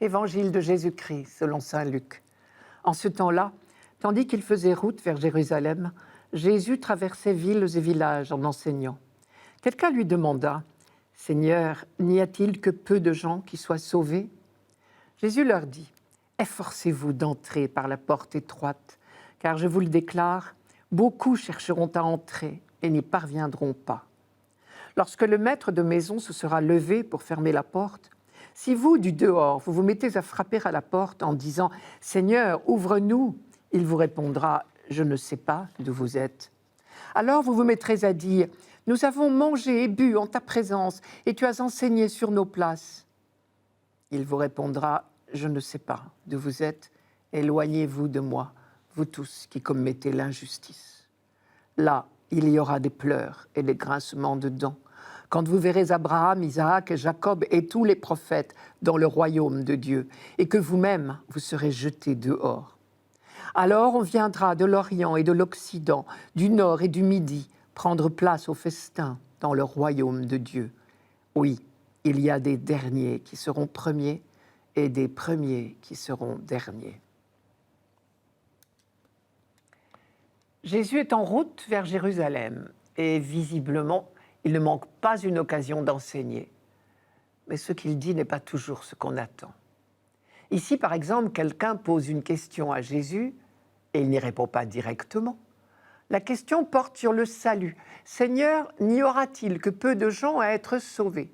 Évangile de Jésus-Christ selon saint Luc. En ce temps-là, tandis qu'il faisait route vers Jérusalem, Jésus traversait villes et villages en enseignant. Quelqu'un lui demanda : « Seigneur, n'y a-t-il que peu de gens qui soient sauvés ?» Jésus leur dit : « Efforcez-vous d'entrer par la porte étroite, car je vous le déclare, beaucoup chercheront à entrer et n'y parviendront pas. Lorsque le maître de maison se sera levé pour fermer la porte, si vous, du dehors, vous vous mettez à frapper à la porte en disant « Seigneur, ouvre-nous », il vous répondra « Je ne sais pas d'où vous êtes ». Alors vous vous mettrez à dire « Nous avons mangé et bu en ta présence, et tu as enseigné sur nos places ». Il vous répondra « Je ne sais pas d'où vous êtes, éloignez-vous de moi, vous tous qui commettez l'injustice ». Là, il y aura des pleurs et des grincements de dents, quand vous verrez Abraham, Isaac et Jacob et tous les prophètes dans le royaume de Dieu, et que vous-même, vous serez jetés dehors. Alors on viendra de l'Orient et de l'Occident, du Nord et du Midi, prendre place au festin dans le royaume de Dieu. Oui, il y a des derniers qui seront premiers et des premiers qui seront derniers. Jésus est en route vers Jérusalem et visiblement, il ne manque pas une occasion d'enseigner. Mais ce qu'il dit n'est pas toujours ce qu'on attend. Ici, par exemple, quelqu'un pose une question à Jésus et il n'y répond pas directement. La question porte sur le salut. « Seigneur, n'y aura-t-il que peu de gens à être sauvés ?»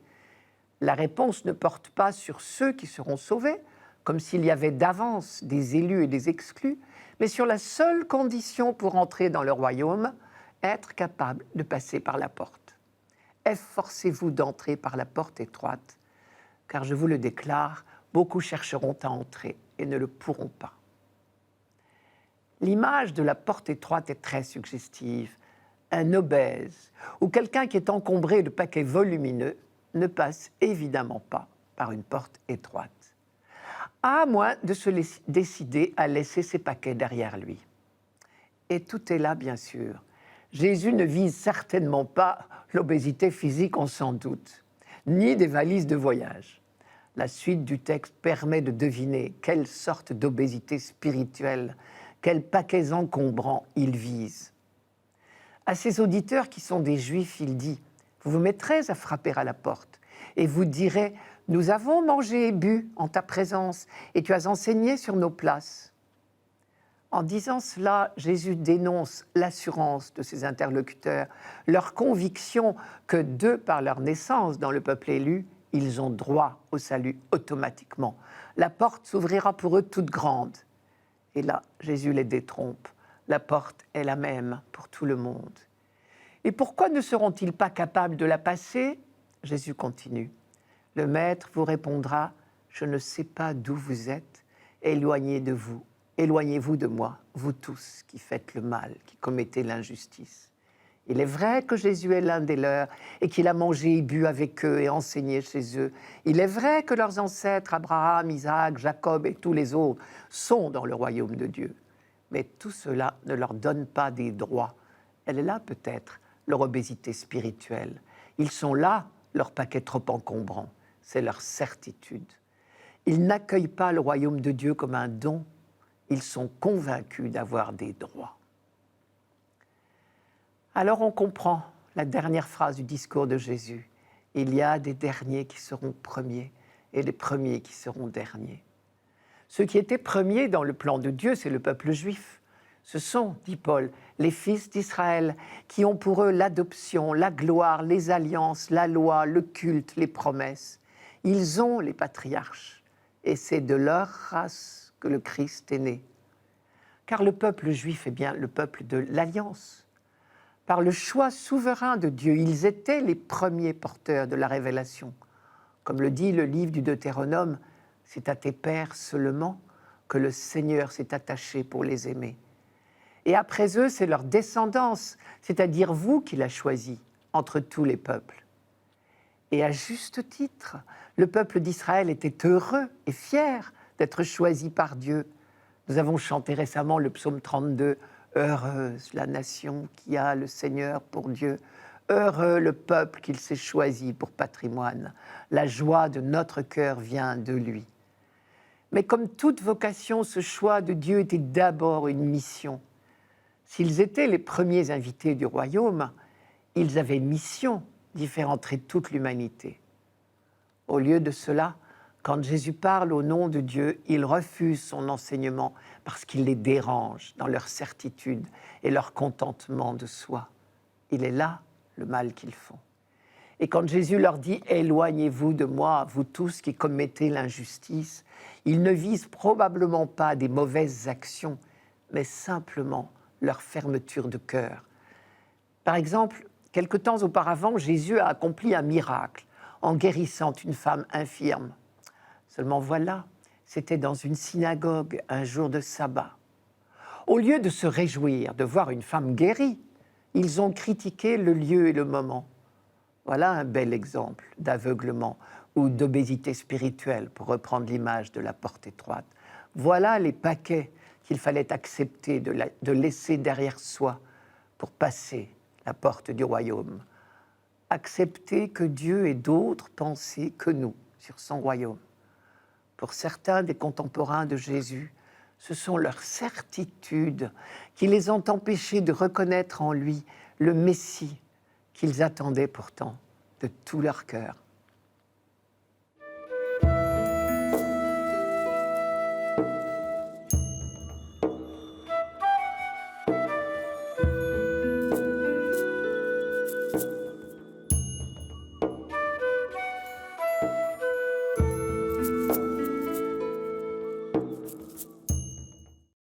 La réponse ne porte pas sur ceux qui seront sauvés, comme s'il y avait d'avance des élus et des exclus, mais sur la seule condition pour entrer dans le royaume, être capable de passer par la porte. Efforcez-vous d'entrer par la porte étroite, car je vous le déclare, beaucoup chercheront à entrer et ne le pourront pas. L'image de la porte étroite est très suggestive. Un obèse ou quelqu'un qui est encombré de paquets volumineux ne passe évidemment pas par une porte étroite, à moins de se décider à laisser ses paquets derrière lui. Et tout est là, bien sûr. Jésus ne vise certainement pas l'obésité physique, on s'en doute, ni des valises de voyage. La suite du texte permet de deviner quelle sorte d'obésité spirituelle, quels paquets encombrants il vise. À ses auditeurs qui sont des Juifs, il dit « Vous vous mettrez à frapper à la porte et vous direz « Nous avons mangé et bu en ta présence et tu as enseigné sur nos places ». En disant cela, Jésus dénonce l'assurance de ses interlocuteurs, leur conviction que, de par leur naissance dans le peuple élu, ils ont droit au salut automatiquement. La porte s'ouvrira pour eux toute grande. Et là, Jésus les détrompe. La porte est la même pour tout le monde. Et pourquoi ne seront-ils pas capables de la passer ? Jésus continue. Le Maître vous répondra « Je ne sais pas d'où vous êtes, éloignez-vous de moi, vous tous qui faites le mal, qui commettez l'injustice. » Il est vrai que Jésus est l'un des leurs et qu'il a mangé et bu avec eux et enseigné chez eux. Il est vrai que leurs ancêtres, Abraham, Isaac, Jacob et tous les autres, sont dans le royaume de Dieu. Mais tout cela ne leur donne pas des droits. Elle est là peut-être, leur obésité spirituelle. Ils sont là, leur paquet trop encombrant. C'est leur certitude. Ils n'accueillent pas le royaume de Dieu comme un don. Ils sont convaincus d'avoir des droits. Alors on comprend la dernière phrase du discours de Jésus. Il y a des derniers qui seront premiers et des premiers qui seront derniers. Ceux qui étaient premiers dans le plan de Dieu, c'est le peuple juif. Ce sont, dit Paul, les fils d'Israël qui ont pour eux l'adoption, la gloire, les alliances, la loi, le culte, les promesses. Ils ont les patriarches et c'est de leur race que le Christ est né. Car le peuple juif est bien le peuple de l'alliance. Par le choix souverain de Dieu, ils étaient les premiers porteurs de la révélation. Comme le dit le livre du Deutéronome, c'est à tes pères seulement que le Seigneur s'est attaché pour les aimer. Et après eux, c'est leur descendance, c'est-à-dire vous qu'il a choisi entre tous les peuples. Et à juste titre, le peuple d'Israël était heureux et fier d'être choisi par Dieu. Nous avons chanté récemment le psaume 32, « Heureuse la nation qui a le Seigneur pour Dieu, heureux le peuple qu'il s'est choisi pour patrimoine. La joie de notre cœur vient de lui. » Mais comme toute vocation, ce choix de Dieu était d'abord une mission. S'ils étaient les premiers invités du royaume, ils avaient mission d'y faire entrer toute l'humanité. Au lieu de cela, quand Jésus parle au nom de Dieu, ils refusent son enseignement parce qu'il les dérange dans leur certitude et leur contentement de soi. Il est là le mal qu'ils font. Et quand Jésus leur dit « Éloignez-vous de moi, vous tous qui commettez l'injustice », il ne vise probablement pas des mauvaises actions, mais simplement leur fermeture de cœur. Par exemple, quelque temps auparavant, Jésus a accompli un miracle en guérissant une femme infirme. Seulement voilà, c'était dans une synagogue un jour de sabbat. Au lieu de se réjouir de voir une femme guérie, ils ont critiqué le lieu et le moment. Voilà un bel exemple d'aveuglement ou d'obésité spirituelle, pour reprendre l'image de la porte étroite. Voilà les paquets qu'il fallait accepter de laisser derrière soi pour passer la porte du royaume. Accepter que Dieu ait d'autres pensées que nous sur son royaume. Pour certains des contemporains de Jésus, ce sont leurs certitudes qui les ont empêchés de reconnaître en lui le Messie qu'ils attendaient pourtant de tout leur cœur.